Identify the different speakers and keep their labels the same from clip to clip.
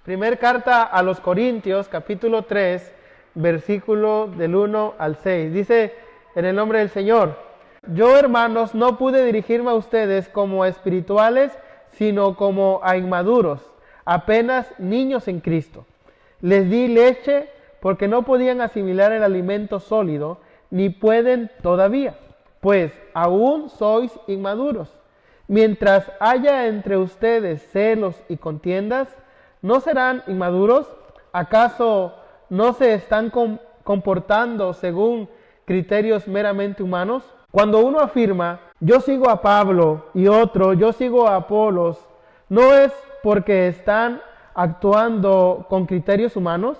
Speaker 1: Primer carta a los Corintios, capítulo 3, versículo del 1 al 6. Dice, en el nombre del Señor: yo, hermanos, no pude dirigirme a ustedes como a espirituales, sino como a inmaduros, apenas niños en Cristo. Les di leche porque no podían asimilar el alimento sólido, ni pueden todavía, pues aún sois inmaduros. Mientras haya entre ustedes celos y contiendas, ¿no serán inmaduros? ¿Acaso no se están comportando según criterios meramente humanos? Cuando uno afirma, yo sigo a Pablo, y otro, yo sigo a Apolos, ¿no es porque están actuando con criterios humanos?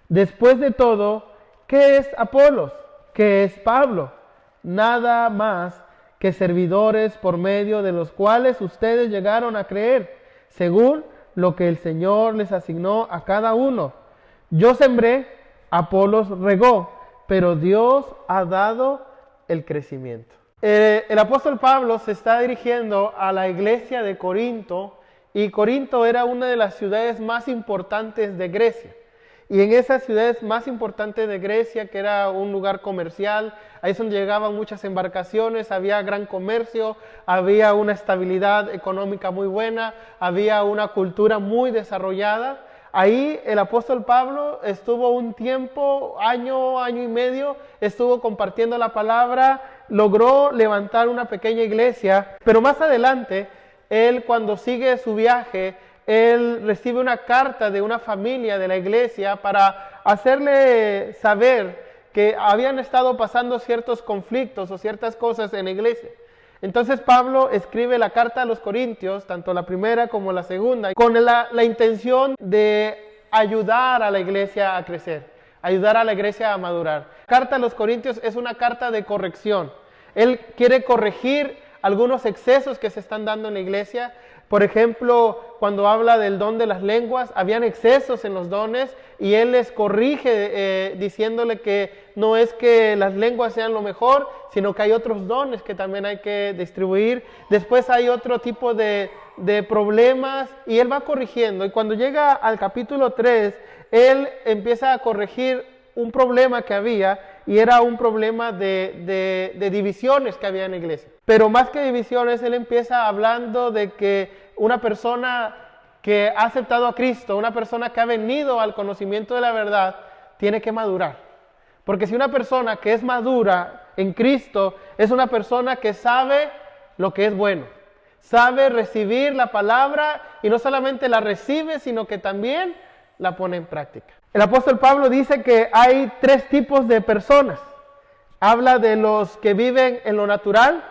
Speaker 1: Después de todo, ¿qué es Apolos? ¿Qué es Pablo? Nada más que servidores por medio de los cuales ustedes llegaron a creer, según lo que el Señor les asignó a cada uno. Yo sembré, Apolos regó, pero Dios ha dado el crecimiento. El apóstol Pablo se está dirigiendo a la iglesia de Corinto, y Corinto era una de las ciudades más importantes de Grecia. Y en esas ciudades más importantes de Grecia, que era un lugar comercial, ahí es donde llegaban muchas embarcaciones, había gran comercio, había una estabilidad económica muy buena, había una cultura muy desarrollada. Ahí el apóstol Pablo estuvo un tiempo, año y medio, estuvo compartiendo la palabra, logró levantar una pequeña iglesia, pero más adelante, él cuando sigue su viaje, él recibe una carta de una familia de la iglesia para hacerle saber que habían estado pasando ciertos conflictos o ciertas cosas en la iglesia. Entonces Pablo escribe la carta a los Corintios, tanto la primera como la segunda, con la intención de ayudar a la iglesia a crecer, ayudar a la iglesia a madurar. La carta a los Corintios es una carta de corrección. Él quiere corregir algunos excesos que se están dando en la iglesia. Por ejemplo, cuando habla del don de las lenguas, habían excesos en los dones y él les corrige diciéndole que no es que las lenguas sean lo mejor, sino que hay otros dones que también hay que distribuir. Después hay otro tipo de problemas y él va corrigiendo. Y cuando llega al capítulo 3, él empieza a corregir un problema que había, y era un problema de divisiones que había en la iglesia. Pero más que divisiones, él empieza hablando de que una persona que ha aceptado a Cristo, una persona que ha venido al conocimiento de la verdad, tiene que madurar. Porque si una persona que es madura en Cristo, es una persona que sabe lo que es bueno, sabe recibir la palabra, y no solamente la recibe, sino que también la pone en práctica. El apóstol Pablo dice que hay tres tipos de personas. Habla de los que viven en lo natural,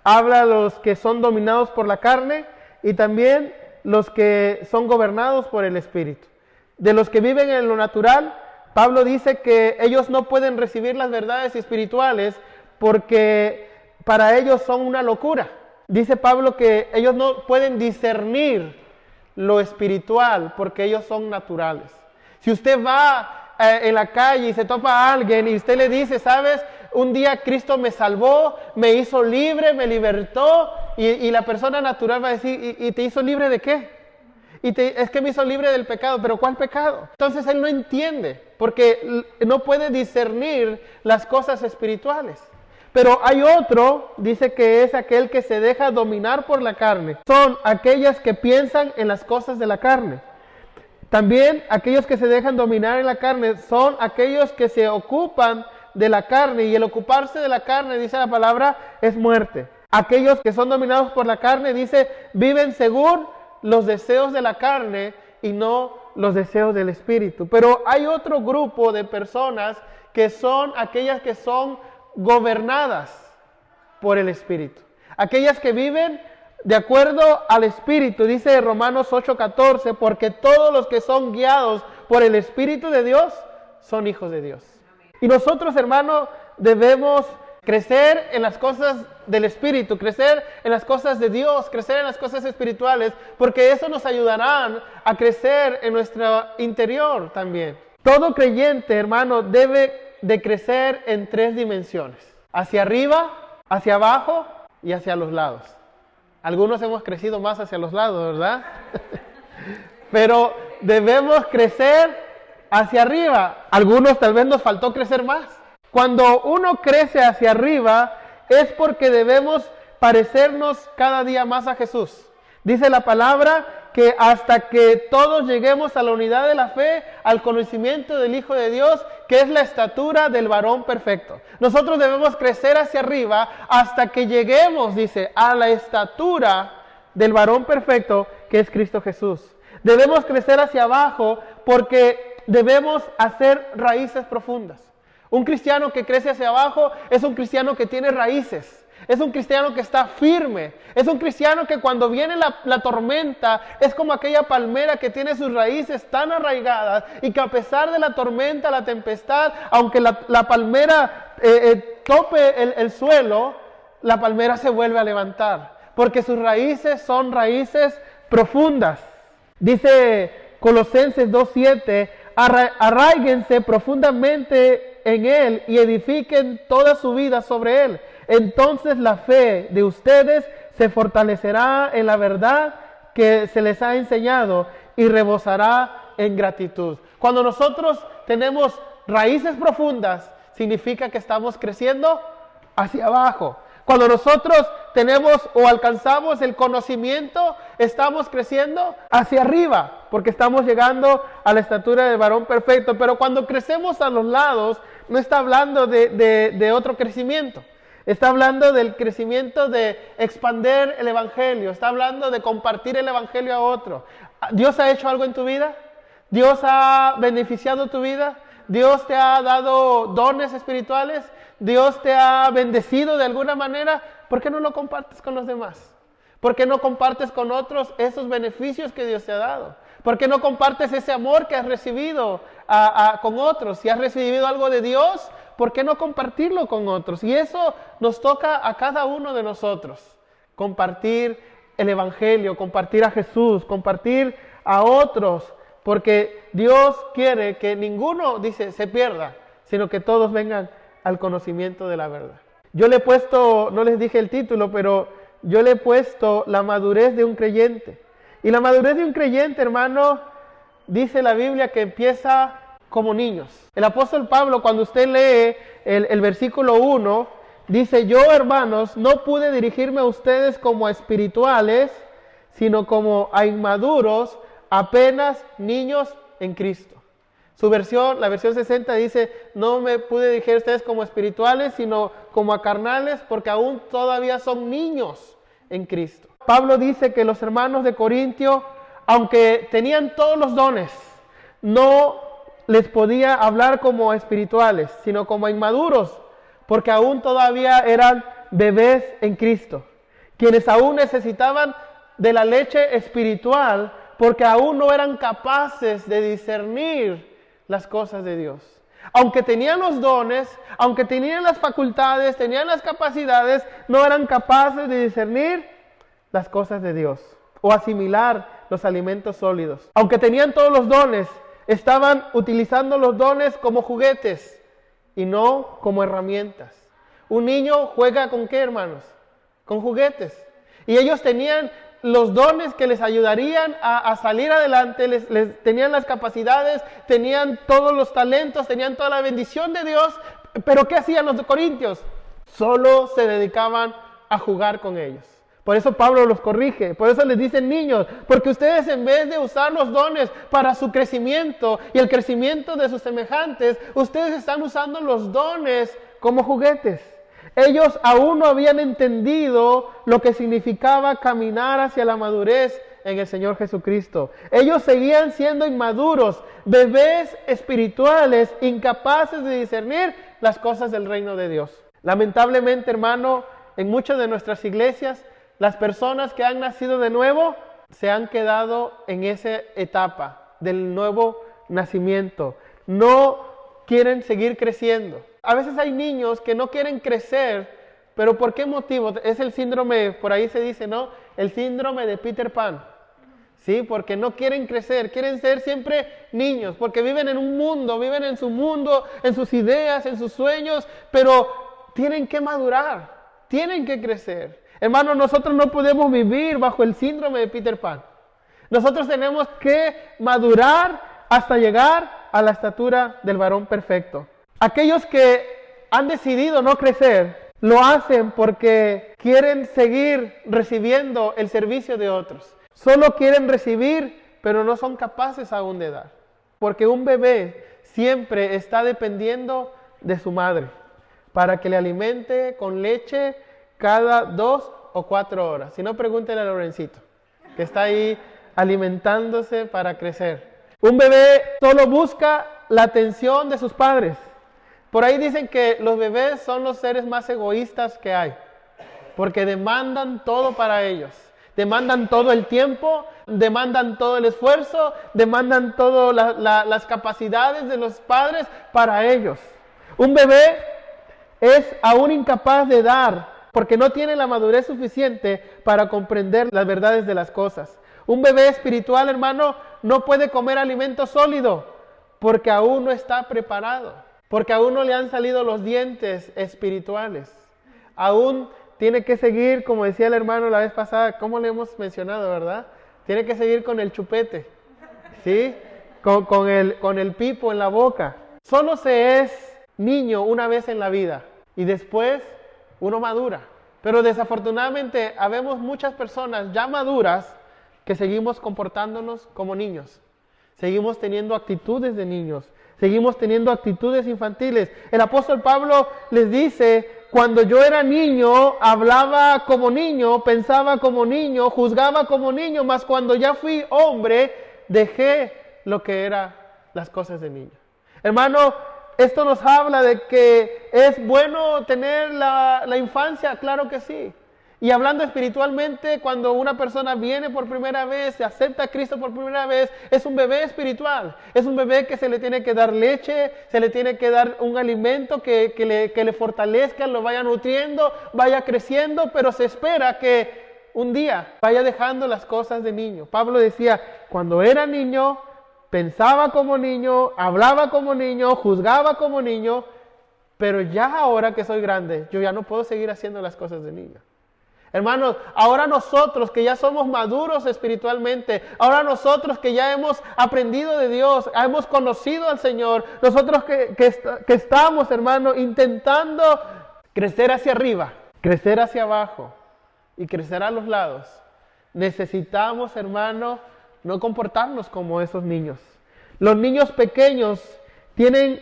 Speaker 1: habla de los que son dominados por la carne, y también los que son gobernados por el Espíritu. De los que viven en lo natural, Pablo dice que ellos no pueden recibir las verdades espirituales porque para ellos son una locura. Dice Pablo que ellos no pueden discernir lo espiritual porque ellos son naturales. Si usted va en la calle y se topa a alguien y usted le dice, ¿sabes? Un día Cristo me salvó, me hizo libre, me libertó, y la persona natural va a decir, ¿y te hizo libre de qué? Es que me hizo libre del pecado. ¿Pero cuál pecado? Entonces él no entiende, porque no puede discernir las cosas espirituales. Pero hay otro, dice que es aquel que se deja dominar por la carne. Son aquellas que piensan en las cosas de la carne. También aquellos que se dejan dominar en la carne son aquellos que se ocupan de la carne, y el ocuparse de la carne, dice la palabra, es muerte. Aquellos que son dominados por la carne, dice, viven según los deseos de la carne y no los deseos del Espíritu. Pero hay otro grupo de personas que son aquellas que son gobernadas por el Espíritu. Aquellas que viven de acuerdo al Espíritu. Dice Romanos 8:14, porque todos los que son guiados por el Espíritu de Dios son hijos de Dios. Y nosotros, hermanos, debemos crecer en las cosas del Espíritu, crecer en las cosas de Dios, crecer en las cosas espirituales, porque eso nos ayudará a crecer en nuestro interior también. Todo creyente, hermano, debe de crecer en tres dimensiones: hacia arriba, hacia abajo y hacia los lados. Algunos hemos crecido más hacia los lados, ¿verdad? Pero debemos crecer hacia arriba. Algunos tal vez nos faltó crecer más. Cuando uno crece hacia arriba es porque debemos parecernos cada día más a Jesús. Dice la palabra que hasta que todos lleguemos a la unidad de la fe, al conocimiento del Hijo de Dios, que es la estatura del varón perfecto. Nosotros debemos crecer hacia arriba hasta que lleguemos, dice, a la estatura del varón perfecto, que es Cristo Jesús. Debemos crecer hacia abajo porque debemos hacer raíces profundas. Un cristiano que crece hacia abajo es un cristiano que tiene raíces. Es un cristiano que está firme. Es un cristiano que cuando viene la tormenta es como aquella palmera que tiene sus raíces tan arraigadas y que a pesar de la tormenta, la tempestad, aunque la palmera tope el suelo, la palmera se vuelve a levantar. Porque sus raíces son raíces profundas. Dice Colosenses 2:7, arraíguense profundamente en Él y edifiquen toda su vida sobre Él. Entonces la fe de ustedes se fortalecerá en la verdad que se les ha enseñado y rebosará en gratitud. Cuando nosotros tenemos raíces profundas, significa que estamos creciendo hacia abajo. Cuando nosotros tenemos o alcanzamos el conocimiento, estamos creciendo hacia arriba, porque estamos llegando a la estatura del varón perfecto. Pero cuando crecemos a los lados, no está hablando de otro crecimiento. Está hablando del crecimiento de expandir el Evangelio. Está hablando de compartir el Evangelio a otro. ¿Dios ha hecho algo en tu vida? ¿Dios ha beneficiado tu vida? ¿Dios te ha dado dones espirituales? ¿Dios te ha bendecido de alguna manera? ¿Por qué no lo compartes con los demás? ¿Por qué no compartes con otros esos beneficios que Dios te ha dado? ¿Por qué no compartes ese amor que has recibido con otros? Si has recibido algo de Dios, ¿por qué no compartirlo con otros? Y eso nos toca a cada uno de nosotros. Compartir el Evangelio, compartir a Jesús, compartir a otros. Porque Dios quiere que ninguno, dice, se pierda, sino que todos vengan al conocimiento de la verdad. Yo le he puesto, no les dije el título, pero yo le he puesto la madurez de un creyente. Y la madurez de un creyente, hermano, dice la Biblia que empieza como niños. El apóstol Pablo, cuando usted lee el versículo 1, dice: yo, hermanos, no pude dirigirme a ustedes como a espirituales, sino como a inmaduros, apenas niños en Cristo. Su versión, la versión 60 dice: no me pude dirigir a ustedes como espirituales, sino como a carnales, porque aún todavía son niños en Cristo. Pablo dice que los hermanos de Corintio, aunque tenían todos los dones, no les podía hablar como espirituales, sino como inmaduros, porque aún todavía eran bebés en Cristo, quienes aún necesitaban de la leche espiritual, porque aún no eran capaces de discernir las cosas de Dios. Aunque tenían los dones, aunque tenían las facultades, tenían las capacidades, no eran capaces de discernir las cosas de Dios o asimilar los alimentos sólidos. Aunque tenían todos los dones, estaban utilizando los dones como juguetes y no como herramientas. Un niño juega ¿con qué, hermanos? Con juguetes. Y ellos tenían los dones que les ayudarían a salir adelante, tenían las capacidades, tenían todos los talentos, tenían toda la bendición de Dios. Pero ¿qué hacían los corintios? Solo se dedicaban a jugar con ellos. Por eso Pablo los corrige, por eso les dicen niños, porque ustedes en vez de usar los dones para su crecimiento y el crecimiento de sus semejantes, ustedes están usando los dones como juguetes. Ellos aún no habían entendido lo que significaba caminar hacia la madurez en el Señor Jesucristo. Ellos seguían siendo inmaduros, bebés espirituales, incapaces de discernir las cosas del reino de Dios. Lamentablemente, hermano, en muchas de nuestras iglesias, las personas que han nacido de nuevo se han quedado en esa etapa del nuevo nacimiento. No quieren seguir creciendo. A veces hay niños que no quieren crecer, pero ¿por qué motivo? Es el síndrome, por ahí se dice, ¿no? El síndrome de Peter Pan. Sí, porque no quieren crecer, quieren ser siempre niños, porque viven en un mundo, viven en su mundo, en sus ideas, en sus sueños, pero tienen que madurar, tienen que crecer. Hermanos, nosotros no podemos vivir bajo el síndrome de Peter Pan. Nosotros tenemos que madurar hasta llegar a la estatura del varón perfecto. Aquellos que han decidido no crecer, lo hacen porque quieren seguir recibiendo el servicio de otros. Solo quieren recibir, pero no son capaces aún de dar. Porque un bebé siempre está dependiendo de su madre para que le alimente con leche cada 2 o 4 horas. Si no, pregúntele a Lorencito, que está ahí alimentándose para crecer. Un bebé solo busca la atención de sus padres. Por ahí dicen que los bebés son los seres más egoístas que hay, porque demandan todo para ellos. Demandan todo el tiempo, demandan todo el esfuerzo, demandan todas las capacidades de los padres para ellos. Un bebé es aún incapaz de dar, porque no tiene la madurez suficiente para comprender las verdades de las cosas. Un bebé espiritual, hermano, no puede comer alimento sólido, porque aún no está preparado, porque aún no le han salido los dientes espirituales. Aún tiene que seguir, como decía el hermano la vez pasada, ¿cómo le hemos mencionado, verdad? Tiene que seguir con el chupete, ¿sí? Con el pipo en la boca. Solo se es niño una vez en la vida y después uno madura. Pero desafortunadamente habemos muchas personas ya maduras que seguimos comportándonos como niños. Seguimos teniendo actitudes de niños. Seguimos teniendo actitudes infantiles. El apóstol Pablo les dice: cuando yo era niño, hablaba como niño, pensaba como niño, juzgaba como niño, mas cuando ya fui hombre, dejé lo que eran las cosas de niño. Hermano, esto nos habla de que es bueno tener la infancia, claro que sí. Y hablando espiritualmente, cuando una persona viene por primera vez, se acepta a Cristo por primera vez, es un bebé espiritual. Es un bebé que se le tiene que dar leche, se le tiene que dar un alimento que le fortalezca, lo vaya nutriendo, vaya creciendo, pero se espera que un día vaya dejando las cosas de niño. Pablo decía, cuando era niño, pensaba como niño, hablaba como niño, juzgaba como niño, pero ya ahora que soy grande, yo ya no puedo seguir haciendo las cosas de niño. Hermanos, ahora nosotros que ya somos maduros espiritualmente, ahora nosotros que ya hemos aprendido de Dios, hemos conocido al Señor, nosotros que estamos, hermano, intentando crecer hacia arriba, crecer hacia abajo y crecer a los lados, necesitamos, hermano, no comportarnos como esos niños. Los niños pequeños tienen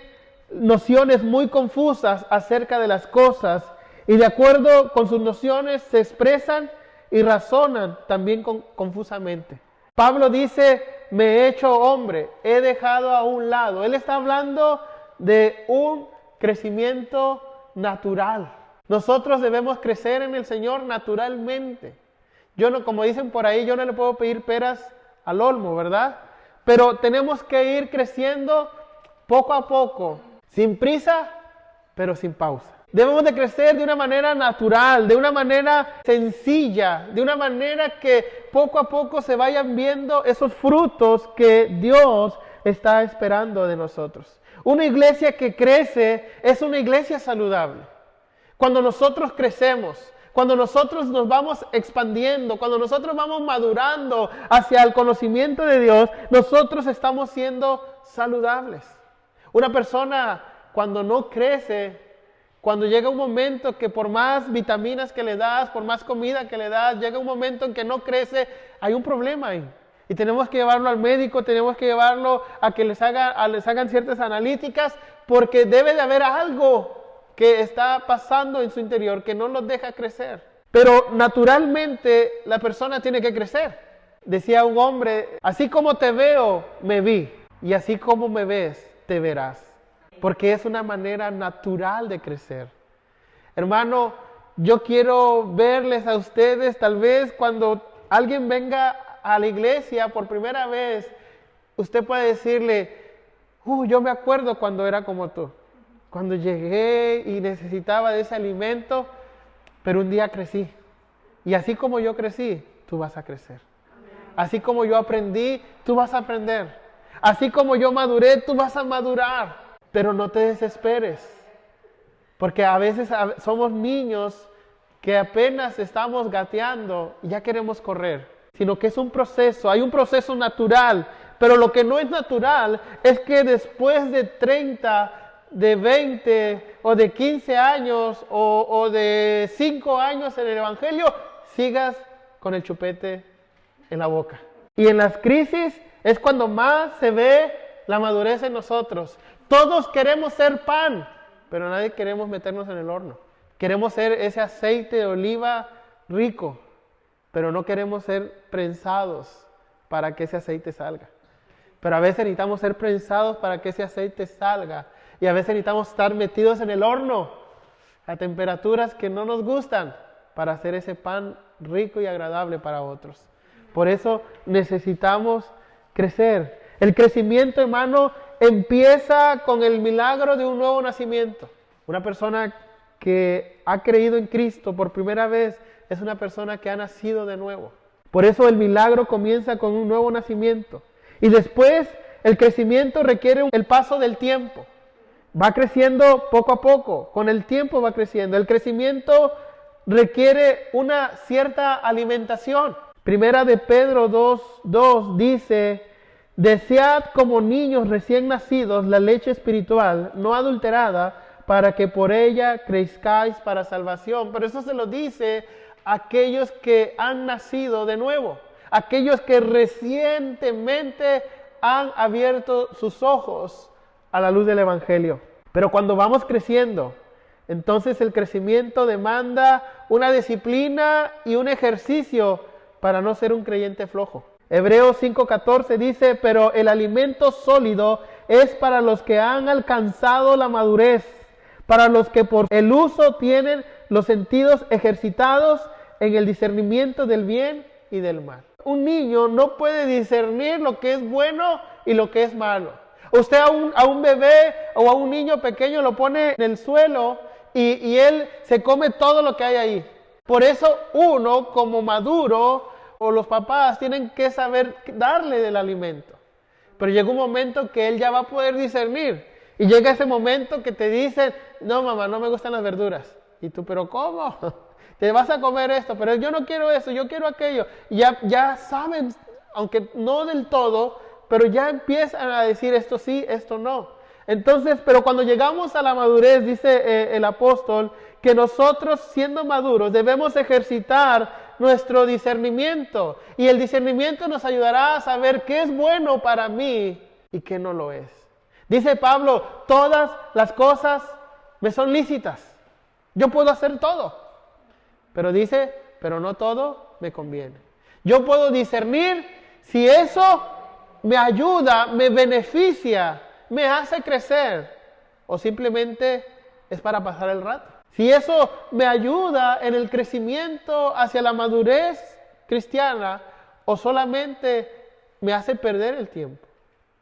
Speaker 1: nociones muy confusas acerca de las cosas, y de acuerdo con sus nociones se expresan y razonan también confusamente. Pablo dice, me he hecho hombre, he dejado a un lado. Él está hablando de un crecimiento natural. Nosotros debemos crecer en el Señor naturalmente. Yo no, como dicen por ahí, yo no le puedo pedir peras al olmo, ¿verdad? Pero tenemos que ir creciendo poco a poco, sin prisa, pero sin pausa. Debemos de crecer de una manera natural, de una manera sencilla, de una manera que poco a poco se vayan viendo esos frutos que Dios está esperando de nosotros. Una iglesia que crece es una iglesia saludable. Cuando nosotros crecemos, cuando nosotros nos vamos expandiendo, cuando nosotros vamos madurando hacia el conocimiento de Dios, nosotros estamos siendo saludables. Una persona cuando no crece, cuando llega un momento que por más vitaminas que le das, por más comida que le das, llega un momento en que no crece, hay un problema ahí. Y tenemos que llevarlo al médico, tenemos que llevarlo a que les hagan ciertas analíticas, porque debe de haber algo que está pasando en su interior que no los deja crecer. Pero naturalmente la persona tiene que crecer. Decía un hombre, así como te veo, me vi, y así como me ves, te verás. Porque es una manera natural de crecer. Hermano, yo quiero verles a ustedes, tal vez cuando alguien venga a la iglesia por primera vez, usted puede decirle, yo me acuerdo cuando era como tú. Cuando llegué y necesitaba de ese alimento, pero un día crecí. Y así como yo crecí, tú vas a crecer. Así como yo aprendí, tú vas a aprender. Así como yo maduré, tú vas a madurar. Pero no te desesperes, porque a veces somos niños que apenas estamos gateando y ya queremos correr. sino que es un proceso, hay un proceso natural. Pero lo que no es natural es que después de 30, de 20 o de 15 años o de 5 años en el Evangelio, sigas con el chupete en la boca. Y en las crisis es cuando más se ve la madurez en nosotros. Todos queremos ser pan, pero nadie queremos meternos en el horno. Queremos ser ese aceite de oliva rico, pero no queremos ser prensados para que ese aceite salga. Pero a veces necesitamos ser prensados para que ese aceite salga. Y a veces necesitamos estar metidos en el horno a temperaturas que no nos gustan para hacer ese pan rico y agradable para otros. Por eso necesitamos crecer. El crecimiento, hermano, empieza con el milagro de un nuevo nacimiento. Una persona que ha creído en Cristo por primera vez es una persona que ha nacido de nuevo. Por eso el milagro comienza con un nuevo nacimiento. Y después el crecimiento requiere el paso del tiempo. Va creciendo poco a poco, con el tiempo va creciendo. El crecimiento requiere una cierta alimentación. Primera de Pedro 2:2 dice: desead como niños recién nacidos la leche espiritual, no adulterada, para que por ella crezcáis para salvación. Pero eso se lo dice a aquellos que han nacido de nuevo. Aquellos que recientemente han abierto sus ojos a la luz del Evangelio. Pero cuando vamos creciendo, entonces el crecimiento demanda una disciplina y un ejercicio para no ser un creyente flojo. Hebreos 5:14 dice: pero el alimento sólido es para los que han alcanzado la madurez, para los que por el uso tienen los sentidos ejercitados en el discernimiento del bien y del mal. Un niño no puede discernir lo que es bueno y lo que es malo. Usted a un bebé o a un niño pequeño lo pone en el suelo y él se come todo lo que hay ahí. Por eso uno como maduro o los papás tienen que saber darle del alimento. Pero llega un momento que él ya va a poder discernir. Y llega ese momento que te dicen: no, mamá, no me gustan las verduras. Y tú: ¿pero cómo? Te vas a comer esto, pero yo no quiero eso, yo quiero aquello. Y ya saben, aunque no del todo, pero ya empiezan a decir esto sí, esto no. Entonces, pero cuando llegamos a la madurez, dice el apóstol, que nosotros siendo maduros debemos ejercitar nuestro discernimiento. Y el discernimiento nos ayudará a saber qué es bueno para mí y qué no lo es. Dice Pablo: todas las cosas me son lícitas. Yo puedo hacer todo. Pero dice: pero no todo me conviene. Yo puedo discernir si eso me ayuda, me beneficia, me hace crecer, o simplemente es para pasar el rato. Si eso me ayuda en el crecimiento hacia la madurez cristiana, o solamente me hace perder el tiempo.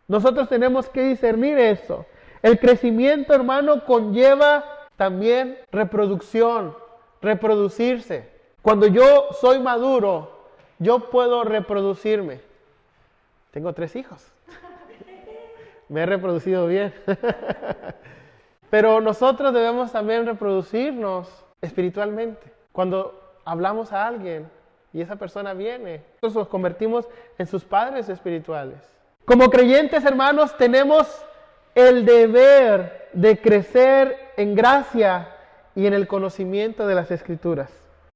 Speaker 1: Nosotros tenemos que discernir eso. El crecimiento, hermano, conlleva también reproducción. Reproducirse. Cuando yo soy maduro, yo puedo reproducirme. Tengo 3 hijos. Me he reproducido bien. Pero nosotros debemos también reproducirnos espiritualmente. Cuando hablamos a alguien y esa persona viene, nosotros nos convertimos en sus padres espirituales. Como creyentes, hermanos, tenemos el deber de crecer en gracia y en el conocimiento de las Escrituras.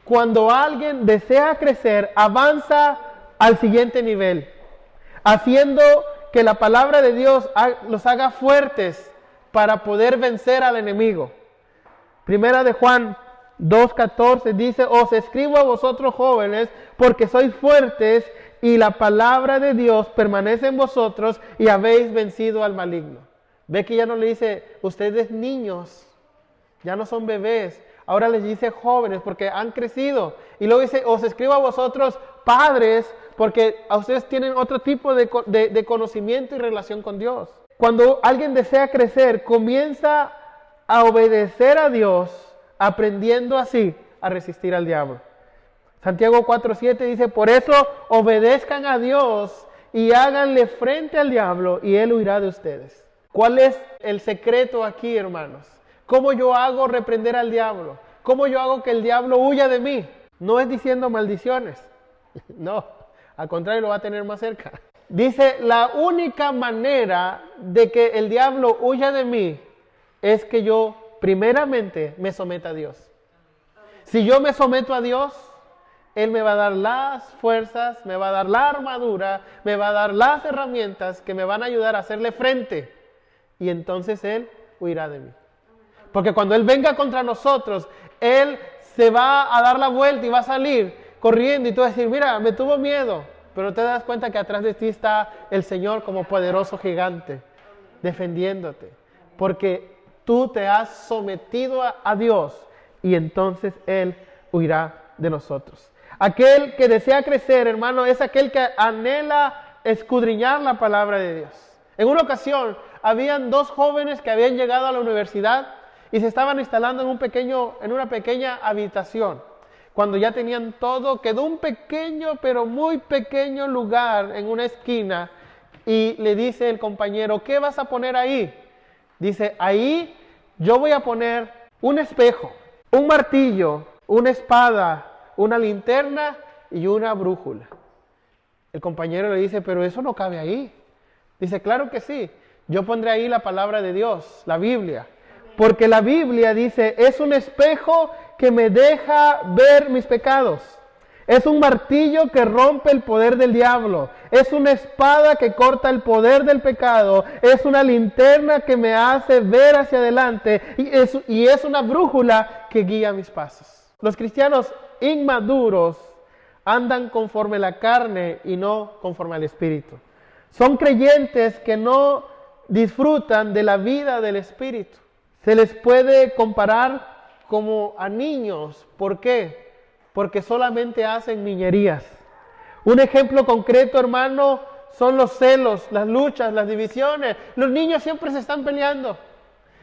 Speaker 1: Cuando alguien desea crecer, avanza al siguiente nivel, haciendo que la palabra de Dios los haga fuertes para poder vencer al enemigo. Primera de Juan 2:14 dice: os escribo a vosotros jóvenes porque sois fuertes y la palabra de Dios permanece en vosotros y habéis vencido al maligno. Ve que ya no le dice ustedes niños, ya no son bebés, ahora les dice jóvenes porque han crecido. Y luego dice: os escribo a vosotros padres porque a ustedes tienen otro tipo de conocimiento y relación con Dios. Cuando alguien desea crecer, comienza a obedecer a Dios, aprendiendo así a resistir al diablo. Santiago 4:7 dice: por eso obedezcan a Dios y háganle frente al diablo y él huirá de ustedes. ¿Cuál es el secreto aquí, hermanos? ¿Cómo yo hago reprender al diablo? ¿Cómo yo hago que el diablo huya de mí? No es diciendo maldiciones. No. Al contrario, lo va a tener más cerca. Dice, la única manera de que el diablo huya de mí es que yo primeramente me someta a Dios. Si yo me someto a Dios, Él me va a dar las fuerzas, me va a dar la armadura, me va a dar las herramientas que me van a ayudar a hacerle frente. Y entonces Él huirá de mí. Porque cuando Él venga contra nosotros, Él se va a dar la vuelta y va a salir corriendo y tú vas a decir, mira, me tuvo miedo. Pero te das cuenta que atrás de ti está el Señor como poderoso gigante, defendiéndote. Porque tú te has sometido a Dios y entonces Él huirá de nosotros. Aquel que desea crecer, hermano, es aquel que anhela escudriñar la palabra de Dios. En una ocasión, habían dos jóvenes que habían llegado a la universidad y se estaban instalando en una pequeña habitación. Cuando ya tenían todo, quedó un pequeño, pero muy pequeño lugar en una esquina y le dice el compañero, ¿qué vas a poner ahí? Dice, ahí yo voy a poner un espejo, un martillo, una espada, una linterna y una brújula. El compañero le dice, pero eso no cabe ahí. Dice, claro que sí, yo pondré ahí la palabra de Dios, la Biblia. Porque la Biblia dice, es un espejo que me deja ver mis pecados. Es un martillo que rompe el poder del diablo. Es una espada que corta el poder del pecado. Es una linterna que me hace ver hacia adelante. Y es una brújula que guía mis pasos. Los cristianos inmaduros andan conforme la carne y no conforme al Espíritu. Son creyentes que no disfrutan de la vida del Espíritu. Se les puede comparar como a niños. ¿Por qué? Porque solamente hacen niñerías. Un ejemplo concreto, hermano, son los celos, las luchas, las divisiones. Los niños siempre se están peleando,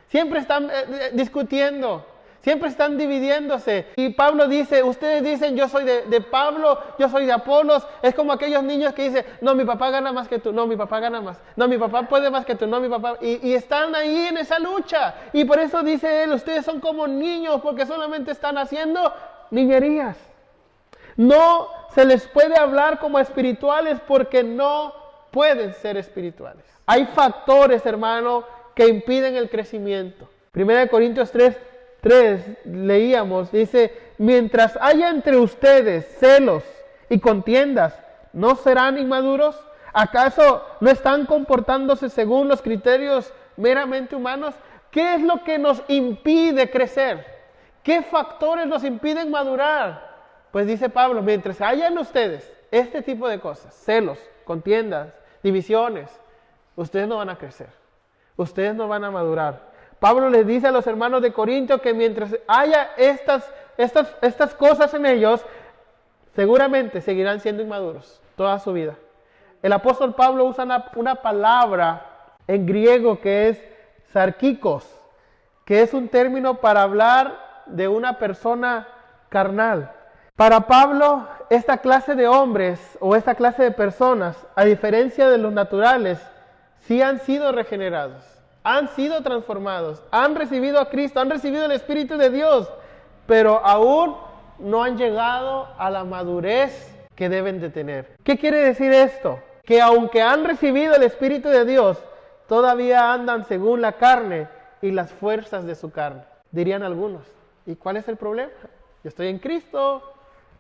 Speaker 1: siempre están discutiendo, siempre están dividiéndose. Y Pablo dice, ustedes dicen, yo soy de Pablo, yo soy de Apolos. Es como aquellos niños que dicen, no, mi papá gana más que tú, no, mi papá gana más. No, mi papá puede más que tú, no, mi papá. Y están ahí en esa lucha. Y por eso dice él, ustedes son como niños porque solamente están haciendo niñerías. No se les puede hablar como espirituales porque no pueden ser espirituales. Hay factores, hermano, que impiden el crecimiento. 1 Corintios 3 leíamos, dice, mientras haya entre ustedes celos y contiendas, ¿no serán inmaduros? ¿Acaso no están comportándose según los criterios meramente humanos? ¿Qué es lo que nos impide crecer? ¿Qué factores nos impiden madurar? Pues dice Pablo, mientras haya en ustedes este tipo de cosas, celos, contiendas, divisiones, ustedes no van a crecer, ustedes no van a madurar. Pablo les dice a los hermanos de Corinto que mientras haya estas cosas en ellos, seguramente seguirán siendo inmaduros toda su vida. El apóstol Pablo usa una palabra en griego que es sarkikos, que es un término para hablar de una persona carnal. Para Pablo, esta clase de hombres o esta clase de personas, a diferencia de los naturales, sí han sido regenerados, han sido transformados, han recibido a Cristo, han recibido el Espíritu de Dios, pero aún no han llegado a la madurez que deben de tener. ¿Qué quiere decir esto? Que aunque han recibido el Espíritu de Dios, todavía andan según la carne y las fuerzas de su carne, dirían algunos. ¿Y cuál es el problema? Yo estoy en Cristo.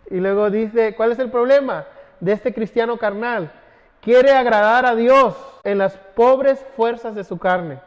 Speaker 1: Y luego dice, ¿cuál es el problema de este cristiano carnal? Quiere agradar a Dios en las pobres fuerzas de su carne.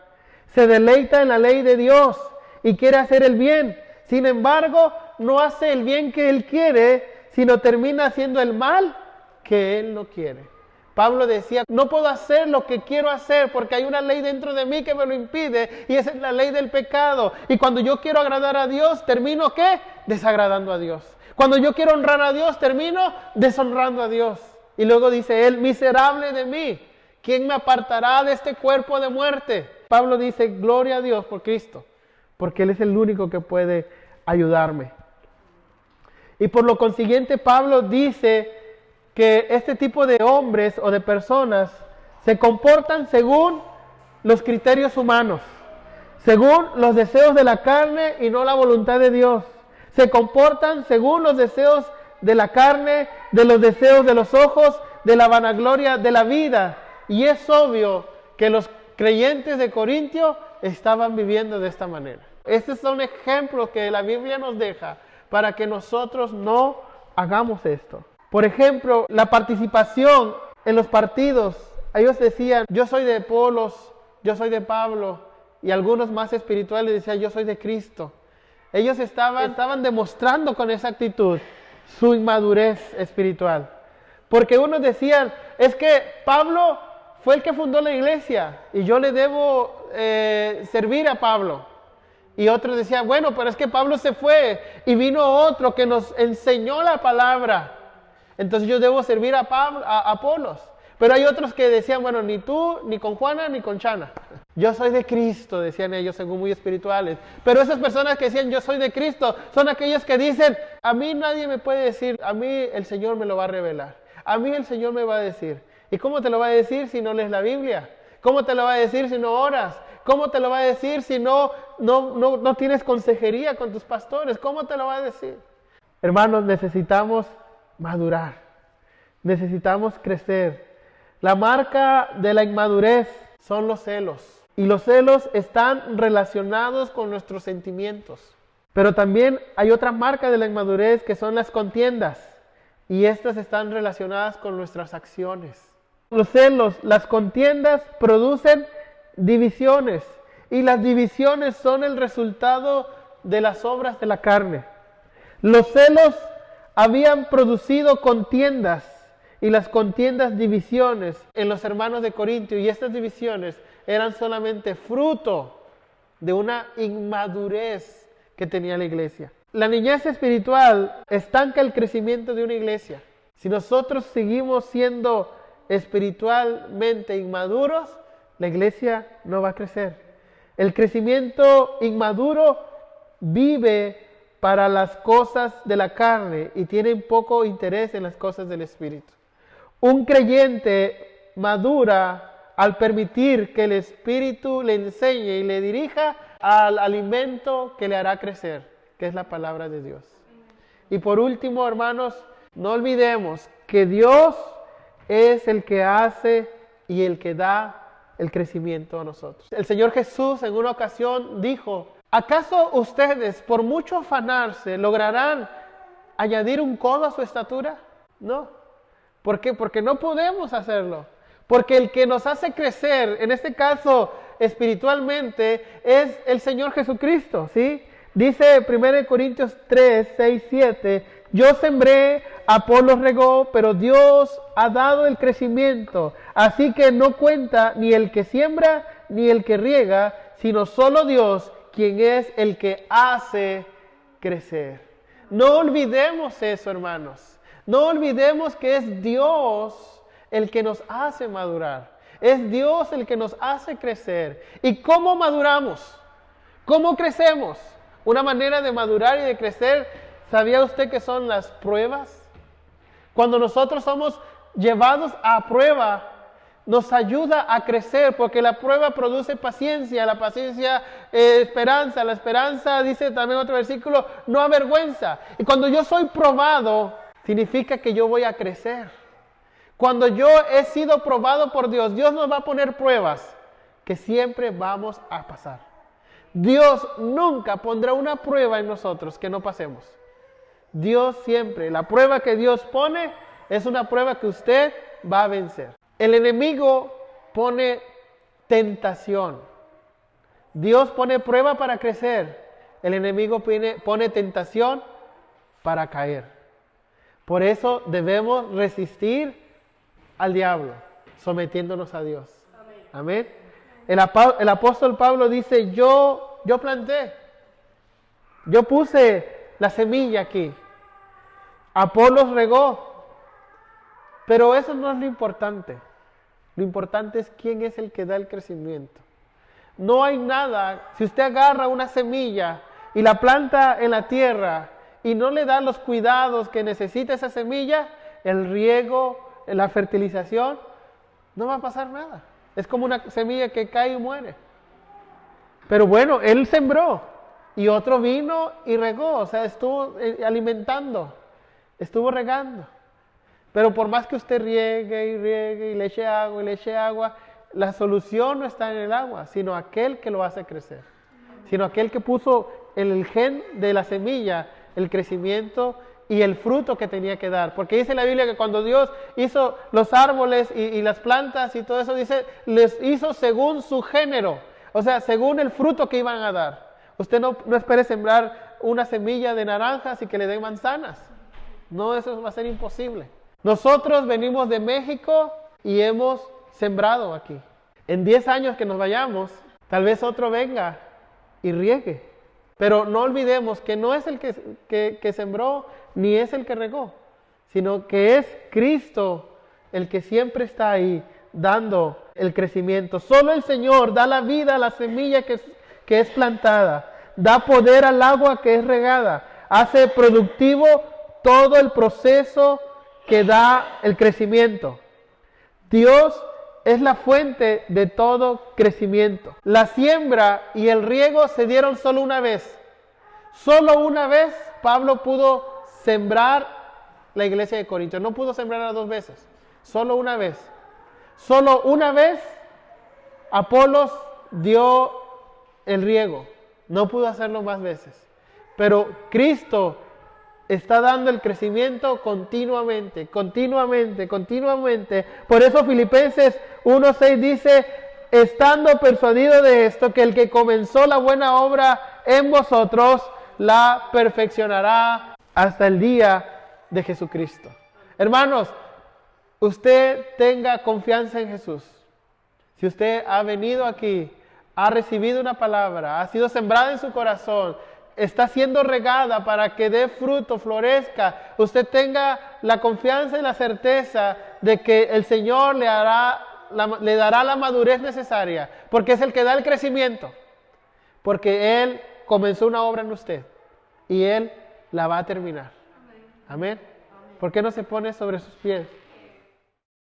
Speaker 1: Se deleita en la ley de Dios y quiere hacer el bien. Sin embargo, no hace el bien que él quiere, sino termina haciendo el mal que él no quiere. Pablo decía, no puedo hacer lo que quiero hacer porque hay una ley dentro de mí que me lo impide y esa es la ley del pecado. Y cuando yo quiero agradar a Dios, termino ¿qué? Desagradando a Dios. Cuando yo quiero honrar a Dios, termino deshonrando a Dios. Y luego dice él, miserable de mí, ¿quién me apartará de este cuerpo de muerte? Pablo dice, gloria a Dios por Cristo, porque Él es el único que puede ayudarme. Y por lo consiguiente, Pablo dice que este tipo de hombres o de personas se comportan según los criterios humanos, según los deseos de la carne y no la voluntad de Dios. Se comportan según los deseos de la carne, de los deseos de los ojos, de la vanagloria de la vida. Y es obvio que los creyentes de Corintio estaban viviendo de esta manera. Estos son ejemplos que la Biblia nos deja para que nosotros no hagamos esto. Por ejemplo, la participación en los partidos. Ellos decían, yo soy de Apolos, yo soy de Pablo, y algunos más espirituales decían, yo soy de Cristo. Ellos estaban demostrando con esa actitud su inmadurez espiritual. Porque unos decían, es que Pablo fue el que fundó la iglesia y yo le debo servir a Pablo. Y otros decían, bueno, pero es que Pablo se fue y vino otro que nos enseñó la palabra. Entonces yo debo servir a Apolos. Pero hay otros que decían, bueno, ni tú, ni con Juana, ni con Chana. Yo soy de Cristo, decían ellos, según muy espirituales. Pero esas personas que decían, yo soy de Cristo, son aquellos que dicen, a mí nadie me puede decir, a mí el Señor me lo va a revelar. A mí el Señor me va a decir. ¿Y cómo te lo va a decir si no lees la Biblia? ¿Cómo te lo va a decir si no oras? ¿Cómo te lo va a decir si no tienes consejería con tus pastores? ¿Cómo te lo va a decir? Hermanos, necesitamos madurar. Necesitamos crecer. La marca de la inmadurez son los celos. Y los celos están relacionados con nuestros sentimientos. Pero también hay otra marca de la inmadurez que son las contiendas. Y estas están relacionadas con nuestras acciones. Los celos, las contiendas producen divisiones. Y las divisiones son el resultado de las obras de la carne. Los celos habían producido contiendas. Y las contiendas divisiones en los hermanos de Corintio. Y estas divisiones eran solamente fruto de una inmadurez que tenía la iglesia. La niñez espiritual estanca el crecimiento de una iglesia. Si nosotros seguimos siendo espiritualmente inmaduros, la iglesia no va a crecer. El crecimiento inmaduro vive para las cosas de la carne y tiene poco interés en las cosas del espíritu. Un creyente madura al permitir que el Espíritu le enseñe y le dirija al alimento que le hará crecer, que es la palabra de Dios. Y por último, hermanos, no olvidemos que Dios es el que hace y el que da el crecimiento a nosotros. El Señor Jesús en una ocasión dijo, ¿acaso ustedes por mucho afanarse lograrán añadir un codo a su estatura? No. ¿Por qué? Porque no podemos hacerlo. Porque el que nos hace crecer, en este caso espiritualmente, es el Señor Jesucristo, ¿sí? Dice 1 Corintios 3, 6, 7, yo sembré, Apolos regó, pero Dios ha dado el crecimiento. Así que no cuenta ni el que siembra ni el que riega, sino solo Dios, quien es el que hace crecer. No olvidemos eso, hermanos. No olvidemos que es Dios el que nos hace madurar. Es Dios el que nos hace crecer. ¿Y cómo maduramos? ¿Cómo crecemos? Una manera de madurar y de crecer, ¿sabía usted que son las pruebas? Cuando nosotros somos llevados a prueba, nos ayuda a crecer, porque la prueba produce paciencia, la paciencia esperanza, la esperanza, dice también otro versículo, no avergüenza. Y cuando yo soy probado, significa que yo voy a crecer. Cuando yo he sido probado por Dios, Dios nos va a poner pruebas que siempre vamos a pasar. Dios nunca pondrá una prueba en nosotros que no pasemos. Dios siempre, la prueba que Dios pone es una prueba que usted va a vencer. El enemigo pone tentación. Dios pone prueba para crecer. El enemigo pone tentación para caer. Por eso debemos resistir al diablo, sometiéndonos a Dios. Amén. El apóstol Pablo dice, yo planté, yo puse la semilla aquí. Apolos regó, pero eso no es lo importante. Lo importante es quién es el que da el crecimiento. No hay nada, si usted agarra una semilla y la planta en la tierra y no le da los cuidados que necesita esa semilla, el riego, la fertilización, no va a pasar nada. Es como una semilla que cae y muere. Pero bueno, él sembró y otro vino y regó, o sea, estuvo alimentando, estuvo regando. Pero por más que usted riegue y le eche agua y le eche agua, la solución no está en el agua, sino aquel que lo hace crecer. Sino aquel que puso el gen de la semilla, el crecimiento y el fruto que tenía que dar. Porque dice la Biblia que cuando Dios hizo los árboles y las plantas y todo eso, dice, les hizo según su género. O sea, según el fruto que iban a dar. Usted no espere sembrar una semilla de naranjas y que le den manzanas. No, eso va a ser imposible. Nosotros venimos de México y hemos sembrado aquí. En 10 años que nos vayamos, tal vez otro venga y riegue. Pero no olvidemos que no es el que sembró ni es el que regó, sino que es Cristo el que siempre está ahí dando el crecimiento. Solo el Señor da la vida a la semilla que es plantada, da poder al agua que es regada, hace productivo todo el proceso que da el crecimiento. Dios es la fuente de todo crecimiento. La siembra y el riego se dieron solo una vez. Solo una vez Pablo pudo sembrar la iglesia de Corinto. No pudo sembrarla 2 veces. Solo una vez. Solo una vez Apolos dio el riego. No pudo hacerlo más veces. Pero Cristo está dando el crecimiento continuamente. Por eso Filipenses 1:6 dice, estando persuadido de esto, que el que comenzó la buena obra en vosotros, la perfeccionará hasta el día de Jesucristo. Hermanos, usted tenga confianza en Jesús. Si usted ha venido aquí, ha recibido una palabra, ha sido sembrada en su corazón, está siendo regada para que dé fruto, florezca, usted tenga la confianza y la certeza de que el Señor le dará la madurez necesaria, porque es el que da el crecimiento, porque Él comenzó una obra en usted y Él la va a terminar. Amén. ¿Por qué no se pone sobre sus pies?